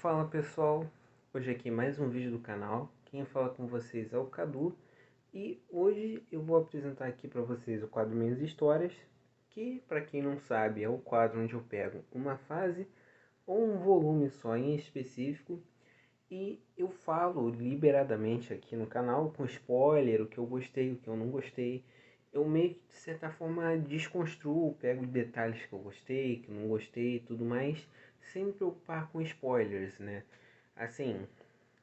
Fala pessoal, hoje aqui mais um vídeo do canal. Quem fala com vocês é o Cadu e hoje eu vou apresentar aqui para vocês o quadro Minhas Histórias, que para quem não sabe é o quadro onde eu pego uma fase ou um volume só em específico e eu falo liberadamente aqui no canal com spoiler, o que eu gostei, o que eu não gostei. Eu meio que de certa forma desconstruo, pego detalhes que eu gostei, que eu não gostei e tudo mais, sem me preocupar com spoilers, né? Assim,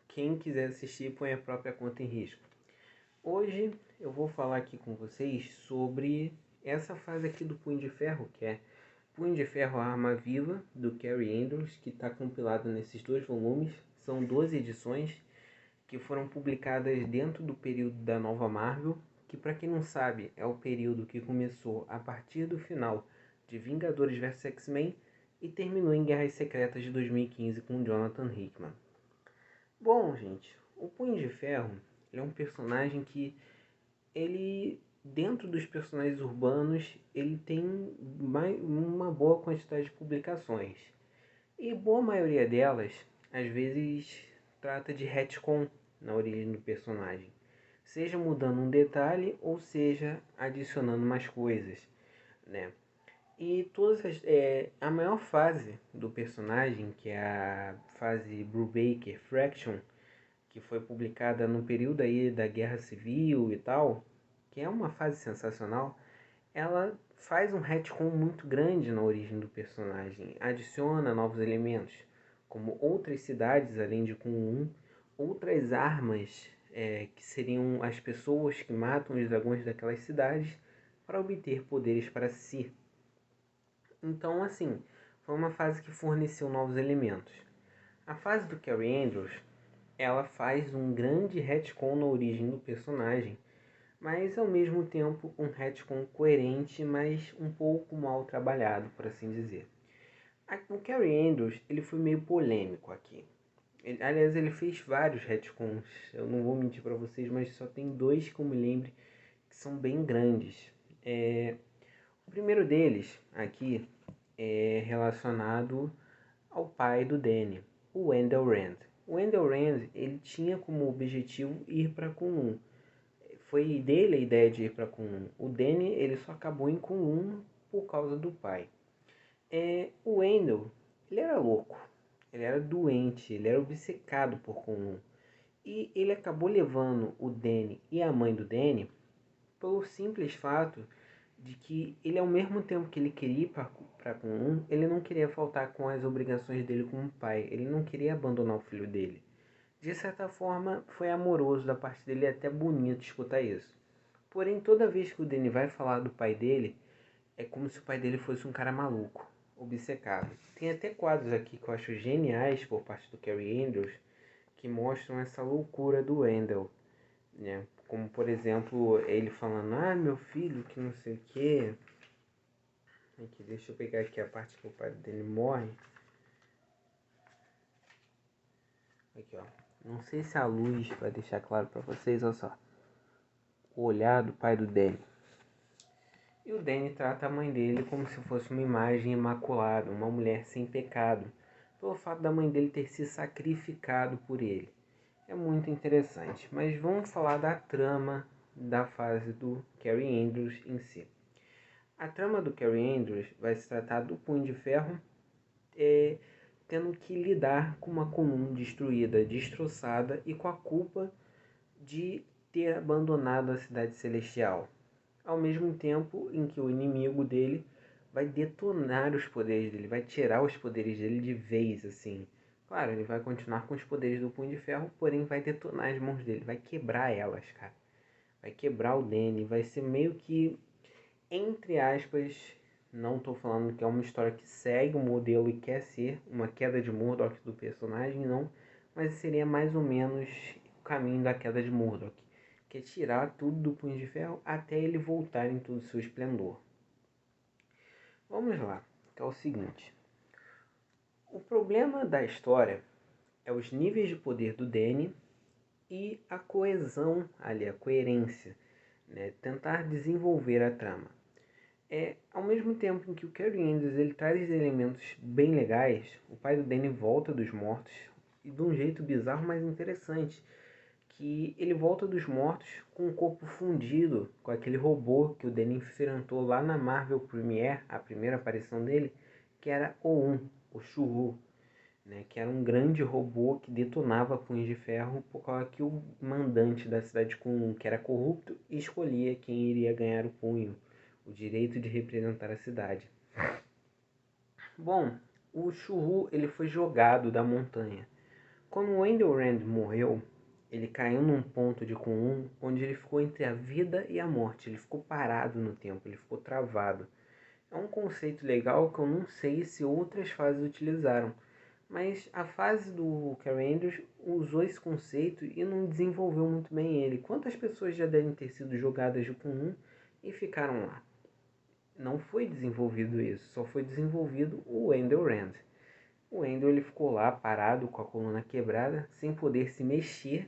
quem quiser assistir põe a própria conta em risco. Hoje eu vou falar aqui com vocês sobre essa fase aqui do Punho de Ferro, que é Punho de Ferro, a Arma Viva, do Kaare Andrews, que está compilado nesses dois volumes. São 12 edições que foram publicadas dentro do período da Nova Marvel, que para quem não sabe é o período que começou a partir do final de Vingadores vs X-Men e terminou em Guerras Secretas de 2015 com Jonathan Hickman. Bom, gente, o Punho de Ferro é um personagem que ele, dentro dos personagens urbanos, ele tem uma boa quantidade de publicações. E boa maioria delas, às vezes, trata de retcon na origem do personagem. Seja mudando um detalhe ou seja adicionando mais coisas, né? E a maior fase do personagem, que é a fase Brubaker Fraction, que foi publicada no período aí da Guerra Civil e tal, que é uma fase sensacional, ela faz um retcon muito grande na origem do personagem, adiciona novos elementos, como outras cidades além de Kunlun, outras armas que seriam as pessoas que matam os dragões daquelas cidades para obter poderes para si. Então, assim, foi uma fase que forneceu novos elementos. A fase do Kaare Andrews, ela faz um grande retcon na origem do personagem, mas ao mesmo tempo um retcon coerente, mas um pouco mal trabalhado, por assim dizer. O Kaare Andrews, ele foi meio polêmico aqui. Aliás, ele fez vários retcons, eu não vou mentir para vocês, mas só tem dois que eu me lembre que são bem grandes. O primeiro deles aqui é relacionado ao pai do Danny, o Wendell Rand. O Wendell Rand, ele tinha como objetivo ir para Kunlun. Foi dele a ideia de ir para Kunlun. O Danny, ele só acabou em Kunlun por causa do pai. O Wendell, ele era louco, ele era doente, ele era obcecado por Kunlun. E ele acabou levando o Danny e a mãe do Danny pelo simples fato de que ele, ao mesmo tempo que ele queria ir para Kunlun, ele não queria faltar com as obrigações dele como pai, ele não queria abandonar o filho dele. De certa forma, foi amoroso da parte dele, é até bonito escutar isso. Porém, toda vez que o Danny vai falar do pai dele, é como se o pai dele fosse um cara maluco, obcecado. Tem até quadros aqui que eu acho geniais por parte do Kaare Andrews, que mostram essa loucura do Wendell, né? Como, por exemplo, ele falando, meu filho, que não sei o quê. Aqui, deixa eu pegar aqui a parte que o pai dele morre. Aqui, ó. Não sei se a luz vai deixar claro pra vocês, olha só. O olhar do pai do Danny. E o Danny trata a mãe dele como se fosse uma imagem imaculada, uma mulher sem pecado, pelo fato da mãe dele ter se sacrificado por ele. É muito interessante, mas vamos falar da trama da fase do Kaare Andrews em si. A trama do Kaare Andrews vai se tratar do Punho de Ferro tendo que lidar com uma Kunlun destruída, destroçada e com a culpa de ter abandonado a Cidade Celestial. Ao mesmo tempo em que o inimigo dele vai detonar os poderes dele, vai tirar os poderes dele de vez, assim. Claro, ele vai continuar com os poderes do Punho de Ferro, porém vai detonar as mãos dele, vai quebrar elas, cara. Vai quebrar o Danny, vai ser meio que, entre aspas, não estou falando que é uma história que segue o modelo e quer ser uma queda de Murdoch do personagem, não. Mas seria mais ou menos o caminho da queda de Murdoch, que é tirar tudo do Punho de Ferro até ele voltar em todo o seu esplendor. Vamos lá, que é o seguinte. O problema da história é os níveis de poder do Danny e a coesão ali, a coerência, né? Tentar desenvolver a trama. Ao mesmo tempo em que o Carrie Andrews ele traz elementos bem legais, o pai do Danny volta dos mortos e de um jeito bizarro, mas interessante, que ele volta dos mortos com o corpo fundido com aquele robô que o Danny enfrentou lá na Marvel Premiere, a primeira aparição dele, que era o Churro, né, que era um grande robô que detonava punhos de ferro por causa que o mandante da cidade comum, que era corrupto, escolhia quem iria ganhar o punho, o direito de representar a cidade. Bom, o Churru ele foi jogado da montanha. Quando o Wendell Rand morreu, ele caiu num ponto de Kun onde ele ficou entre a vida e a morte. Ele ficou parado no tempo, ele ficou travado. É um conceito legal que eu não sei se outras fases utilizaram. Mas a fase do Carrie Andrews usou esse conceito e não desenvolveu muito bem ele. Quantas pessoas já devem ter sido jogadas de Kun e ficaram lá? Não foi desenvolvido isso, só foi desenvolvido o Wendell Rand. O Wendell ele ficou lá parado com a coluna quebrada, sem poder se mexer,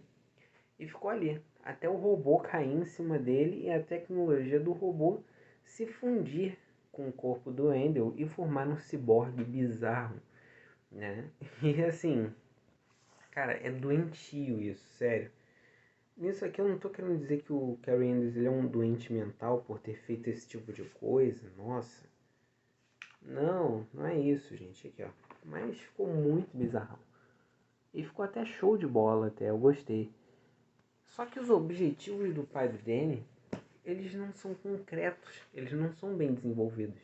e ficou ali, até o robô cair em cima dele e a tecnologia do robô se fundir com o corpo do Wendell e formar um ciborgue bizarro, né? E assim, cara, é doentio isso, sério. Nisso aqui eu não tô querendo dizer que o Carrie Andrews ele é um doente mental por ter feito esse tipo de coisa, nossa. Não, não é isso, gente, aqui ó. Mas ficou muito bizarro. E ficou até show de bola até, eu gostei. Só que os objetivos do pai do Danny, eles não são concretos, eles não são bem desenvolvidos.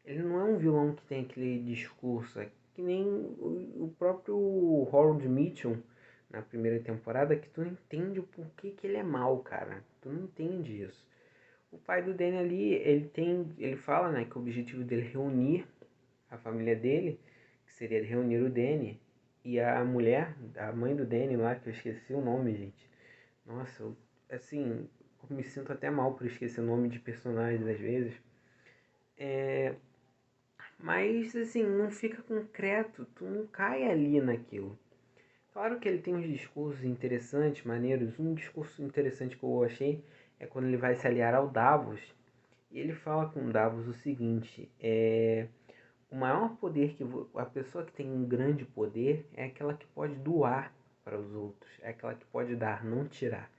Ele não é um vilão que tem aquele discurso, que nem o próprio Harold Mitchum na primeira temporada, que tu não entende o porquê que ele é mau, cara. Tu não entende isso. O pai do Danny ali, ele fala, né, que o objetivo dele é reunir a família dele, que seria reunir o Danny e a mulher, a mãe do Danny lá, que eu esqueci o nome, gente. Nossa, assim, eu me sinto até mal por esquecer o nome de personagens às vezes. Mas, assim, não fica concreto, tu não cai ali naquilo. Claro que ele tem uns discursos interessantes, maneiros. Um discurso interessante que eu achei é quando ele vai se aliar ao Davos. E ele fala com o Davos o seguinte, o maior poder que a pessoa que tem um grande poder é aquela que pode doar para os outros, é aquela que pode dar, não tirar.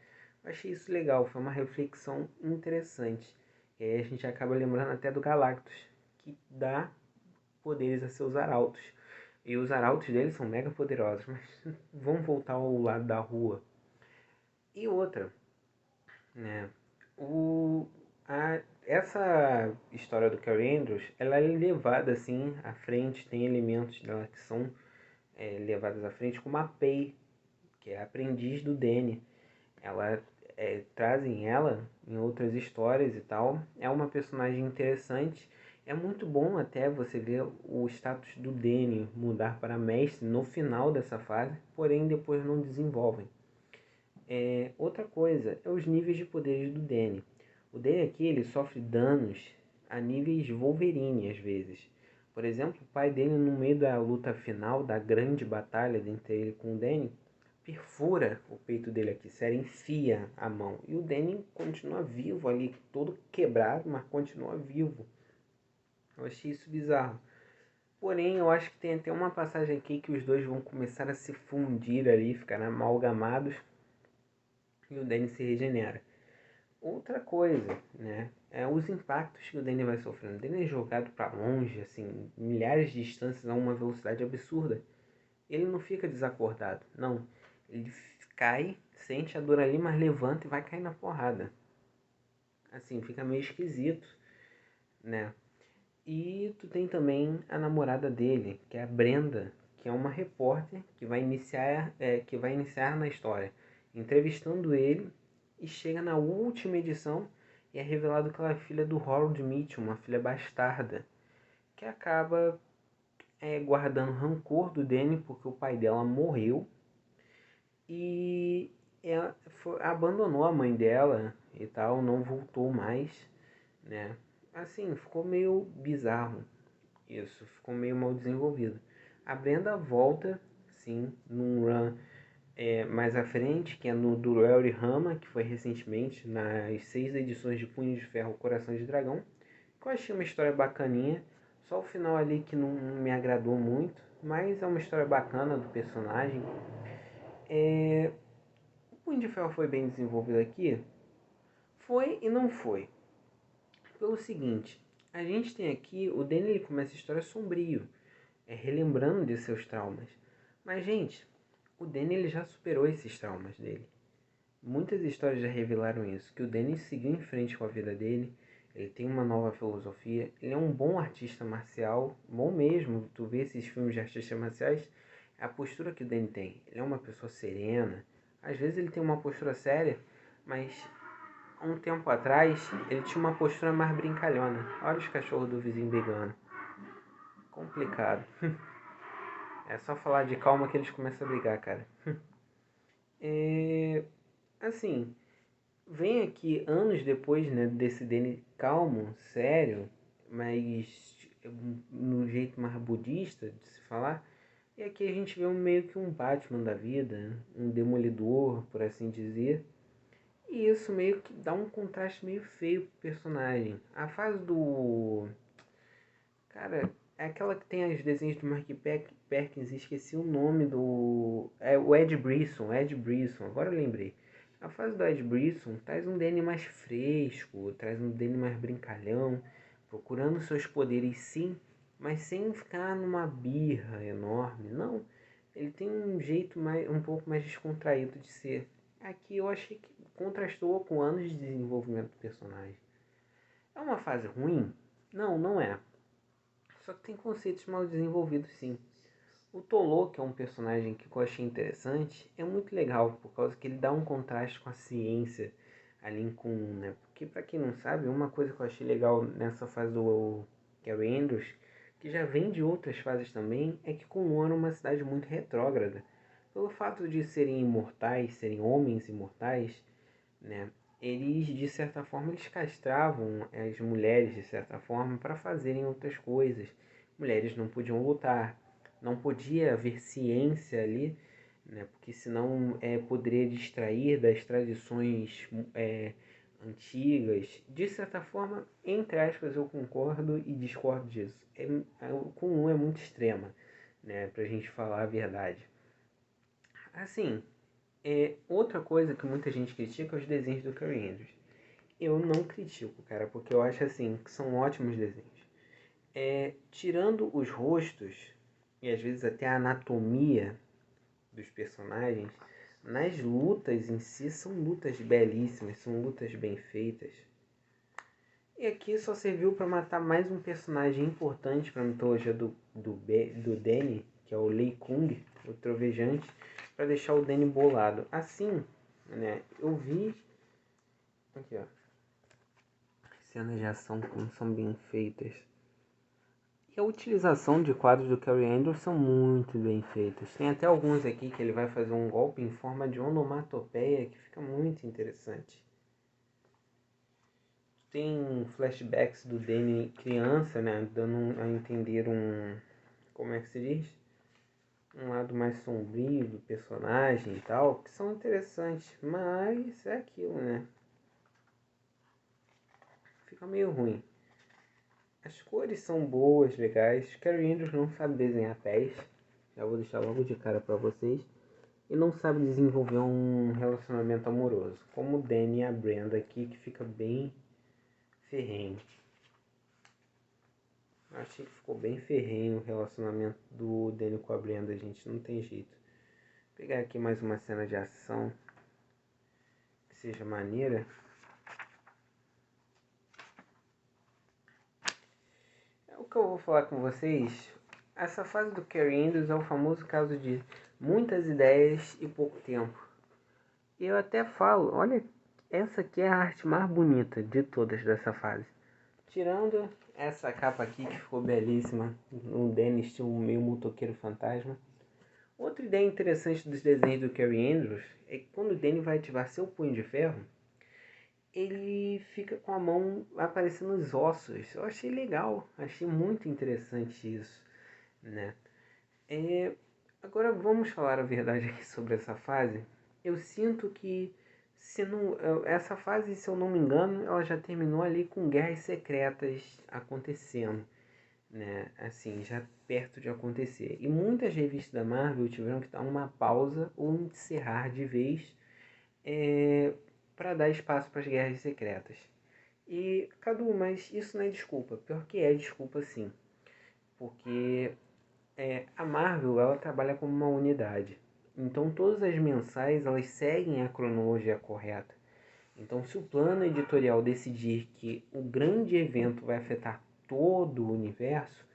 Eu achei isso legal, foi uma reflexão interessante. E aí a gente acaba lembrando até do Galactus, que dá poderes a seus arautos. E os arautos deles são mega poderosos, mas vamos voltar ao lado da rua. E outra, né? Essa história do Carrie Andrews, ela é levada assim à frente, tem elementos dela que são levados à frente, como a Pei, que é a aprendiz do Danny. Ela trazem ela em outras histórias e tal. É uma personagem interessante. É muito bom até você ver o status do Danny mudar para mestre no final dessa fase, porém depois não desenvolvem. Outra coisa é os níveis de poderes do Danny. O Danny aqui ele sofre danos a níveis Wolverine às vezes. Por exemplo, o pai dele no meio da luta final, da grande batalha entre ele com o Danny, perfura o peito dele aqui, sério, enfia a mão. E o Danny continua vivo ali, todo quebrado, mas continua vivo. Eu achei isso bizarro. Porém, eu acho que tem até uma passagem aqui que os dois vão começar a se fundir ali, ficar amalgamados, e o Danny se regenera. Outra coisa, né, é os impactos que o Danny vai sofrendo. O Danny é jogado para longe, assim, milhares de distâncias a uma velocidade absurda. Ele não fica desacordado, não. Ele cai, sente a dor ali, mas levanta e vai cair na porrada. Assim, fica meio esquisito, né? E tu tem também a namorada dele, que é a Brenda, que é uma repórter que vai iniciar na história, entrevistando ele, e chega na última edição e é revelado que ela é filha do Harold Mitchum, uma filha bastarda, que acaba guardando rancor do Danny porque o pai dela morreu e ela abandonou a mãe dela e tal, não voltou mais, né? Assim, ficou meio bizarro isso, ficou meio mal desenvolvido. A Brenda volta, sim, num run mais à frente, que é no do Larry Hama, que foi recentemente nas 6 edições de Punho de Ferro Coração de Dragão, que eu achei uma história bacaninha. Só o final ali que não me agradou muito, mas é uma história bacana do personagem. O Punho de Ferro foi bem desenvolvido aqui? Foi e não foi. Pelo seguinte, a gente tem aqui, o Danny ele começa a história sombrio, relembrando de seus traumas. Mas, gente, o Danny ele já superou esses traumas dele. Muitas histórias já revelaram isso, que o Danny seguiu em frente com a vida dele, ele tem uma nova filosofia, ele é um bom artista marcial, bom mesmo, tu vê esses filmes de artistas marciais, é a postura que o Danny tem. Ele é uma pessoa serena, às vezes ele tem uma postura séria, mas há um tempo atrás ele tinha uma postura mais brincalhona. Olha os cachorros do vizinho brigando. Complicado. É só falar de calma que eles começam a brigar, cara. Assim, vem aqui anos depois, né, desse Danny calmo, sério, mas no jeito mais budista de se falar. E aqui a gente vê meio que um Batman da vida, um demolidor, por assim dizer. E isso meio que dá um contraste meio feio pro personagem. A fase do... Cara, é aquela que tem os desenhos do Mark Perkins, esqueci o nome do... É o Ed Brisson, agora eu lembrei. A fase do Ed Brisson traz um Danny mais fresco, traz um Danny mais brincalhão, procurando seus poderes sim, mas sem ficar numa birra enorme. Não, ele tem um jeito um pouco mais descontraído de ser. Aqui eu achei que contrastou com anos de desenvolvimento do personagem. É uma fase ruim? Não, não é. Só que tem conceitos mal desenvolvidos sim. O Tolo, que é um personagem que eu achei interessante, é muito legal, por causa que ele dá um contraste com a ciência ali em comum, né? Porque pra quem não sabe, uma coisa que eu achei legal nessa fase do Gary Andrews, que já vem de outras fases também, é que Kunlun era uma cidade muito retrógrada. Pelo fato de serem imortais, serem homens imortais, né? Eles, de certa forma, eles castravam as mulheres, de certa forma, para fazerem outras coisas. Mulheres não podiam lutar, não podia haver ciência ali, né? Porque senão poderia distrair das tradições antigas. De certa forma, entre aspas, eu concordo e discordo disso. O Kunlun é muito extrema, né? Pra gente falar a verdade. Assim, outra coisa que muita gente critica é os desenhos do Cary Andrews. Eu não critico, cara, porque eu acho assim que são ótimos desenhos. Tirando os rostos e às vezes até a anatomia dos personagens, nas lutas em si são lutas belíssimas, são lutas bem feitas. E aqui só serviu para matar mais um personagem importante para a mitologia do Danny, que é o Lei Kung, o Trovejante, para deixar o Danny bolado. Assim, né, eu vi... Aqui, ó. Cenas de ação como são bem feitas. E a utilização de quadros do Cary Andrews são muito bem feitas. Tem até alguns aqui que ele vai fazer um golpe em forma de onomatopeia que fica muito interessante. Tem flashbacks do Danny criança, né, dando a entender como é que se diz? Um lado mais sombrio do personagem e tal, que são interessantes, mas é aquilo, né? Fica meio ruim. As cores são boas, legais. Cary Andrews não sabe desenhar pés, já vou deixar logo de cara pra vocês. E não sabe desenvolver um relacionamento amoroso, como o Danny e a Brenda aqui, que fica bem ferrenho. Achei que ficou bem ferrenho o relacionamento do Danny com a Brenda, gente, não tem jeito. Vou pegar aqui mais uma cena de ação que seja maneira. O que eu vou falar com vocês, essa fase do Cary Andrews é o famoso caso de muitas ideias e pouco tempo. Eu até falo, olha, essa aqui é a arte mais bonita de todas dessa fase. Tirando essa capa aqui que ficou belíssima, um Danny estilo meio motoqueiro fantasma. Outra ideia interessante dos desenhos do Cary Andrews é que quando o Danny vai ativar seu punho de ferro, ele fica com a mão aparecendo os ossos. Eu achei legal, achei muito interessante isso, né? Agora vamos falar a verdade aqui sobre essa fase. Eu sinto que Se não, essa fase, se eu não me engano, ela já terminou ali com Guerras Secretas acontecendo, né? Assim, já perto de acontecer. E muitas revistas da Marvel tiveram que dar uma pausa ou encerrar de vez para dar espaço para as Guerras Secretas. E, Cadu, mas isso não é desculpa. Pior que é desculpa, sim. Porque a Marvel, ela trabalha como uma unidade. Então, todas as mensais, elas seguem a cronologia correta. Então, se o plano editorial decidir que o grande evento vai afetar todo o universo,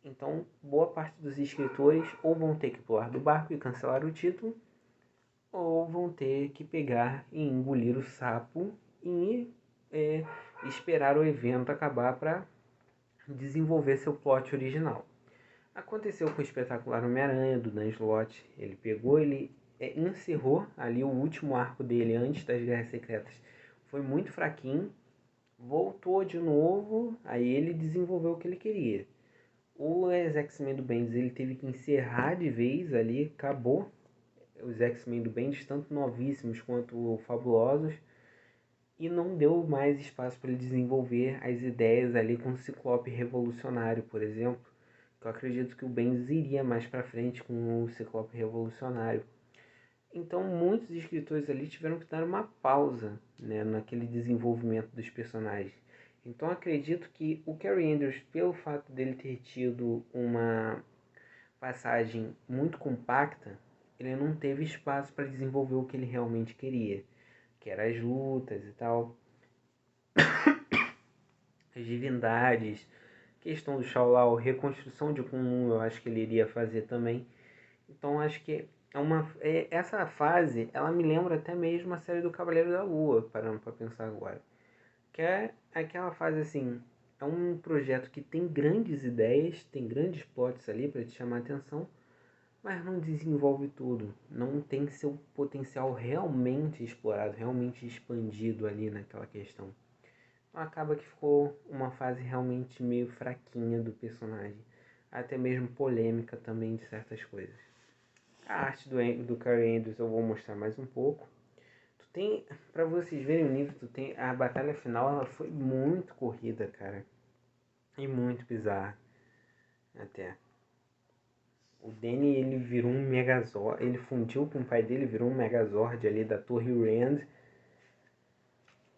então boa parte dos escritores ou vão ter que pular do barco e cancelar o título, ou vão ter que pegar e engolir o sapo e esperar o evento acabar para desenvolver seu plot original. Aconteceu com o espetacular Homem-Aranha do Dan Slott. Ele pegou, ele encerrou ali o último arco dele antes das Guerras Secretas. Foi muito fraquinho, voltou de novo, aí ele desenvolveu o que ele queria. O X-Men do Bendis ele teve que encerrar de vez ali, acabou os X-Men do Bendis, tanto novíssimos quanto fabulosos, e não deu mais espaço para ele desenvolver as ideias ali com o Ciclope Revolucionário, por exemplo. Eu acredito que o Bendis iria mais para frente com o Ciclope Revolucionário. Então muitos escritores ali tiveram que dar uma pausa, né, naquele desenvolvimento dos personagens. Então acredito que o Cary Andrews, pelo fato dele ter tido uma passagem muito compacta, ele não teve espaço para desenvolver o que ele realmente queria, que eram as lutas e tal, as divindades, questão do Shao-Lao, reconstrução de Kunlun, eu acho que ele iria fazer também. Então acho que essa fase, ela me lembra até mesmo a série do Cavaleiro da Lua, parando para pensar agora. Que é aquela fase assim, é um projeto que tem grandes ideias, tem grandes plots ali para te chamar a atenção, mas não desenvolve tudo, não tem seu potencial realmente explorado, realmente expandido ali naquela questão. Então acaba que ficou uma fase realmente meio fraquinha do personagem, até mesmo polêmica também de certas coisas. A arte do Cary Andrews eu vou mostrar mais um pouco. Tu tem, pra vocês verem o nível, tu tem a batalha final, ela foi muito corrida, cara, e muito bizarra até. O Danny, ele virou um Megazord, ele fundiu com o pai dele, virou um Megazord ali da Torre Rand.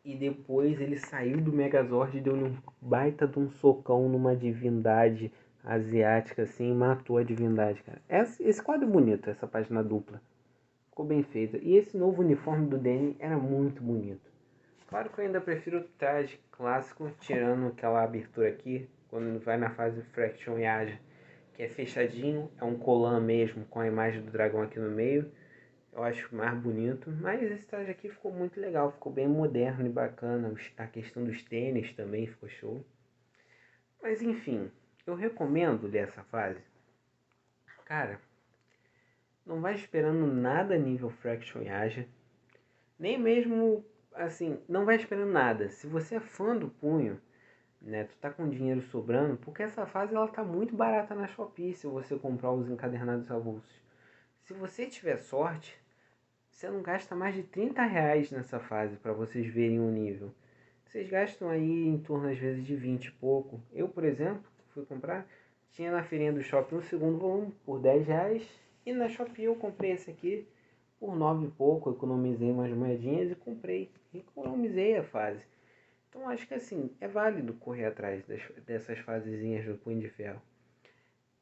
E depois ele saiu do Megazord e deu-lhe um baita de um socão numa divindade asiática, assim, e matou a divindade, cara. Esse quadro é bonito, essa página dupla. Ficou bem feita. E esse novo uniforme do Danny era muito bonito. Claro que eu ainda prefiro o traje clássico, tirando aquela abertura aqui, quando vai na fase Fraction Yage, que é fechadinho, é um colã mesmo, com a imagem do dragão aqui no meio. Eu acho mais bonito, mas esse traje aqui ficou muito legal, ficou bem moderno e bacana. A questão dos tênis também ficou show. Mas enfim, eu recomendo ler essa fase. Cara, não vai esperando nada nível Fraction Yage, nem mesmo assim, não vai esperando nada. Se você é fã do Punho, né, tu tá com dinheiro sobrando, porque essa fase ela tá muito barata na Shopee se você comprar os encadernados avulsos. Se você tiver sorte, você não gasta mais de R$ 30 nessa fase para vocês verem o nível. Vocês gastam aí em torno às vezes de 20 e pouco. Eu, por exemplo, fui comprar, tinha na feirinha do shopping um segundo volume por R$ 10 e na Shopee eu comprei esse aqui por 9 e pouco, economizei umas moedinhas e comprei. Economizei a fase. Então acho que assim, é válido correr atrás dessas fasezinhas do Punho de Ferro.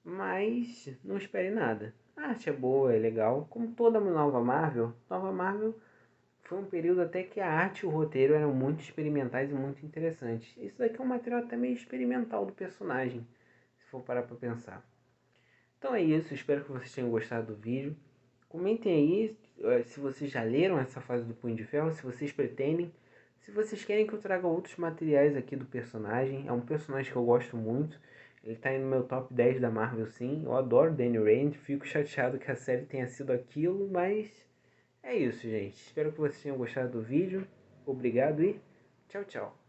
Mas não espere nada. A arte é boa, é legal. Como toda Nova Marvel foi um período até que a arte e o roteiro eram muito experimentais e muito interessantes. Isso daqui é um material até meio experimental do personagem, se for parar para pensar. Então é isso, espero que vocês tenham gostado do vídeo. Comentem aí se vocês já leram essa fase do Punho de Ferro, se vocês pretendem. Se vocês querem que eu traga outros materiais aqui do personagem, é um personagem que eu gosto muito. Ele tá aí no meu top 10 da Marvel, sim. Eu adoro Danny Rand, fico chateado que a série tenha sido aquilo, mas é isso, gente. Espero que vocês tenham gostado do vídeo. Obrigado e tchau, tchau.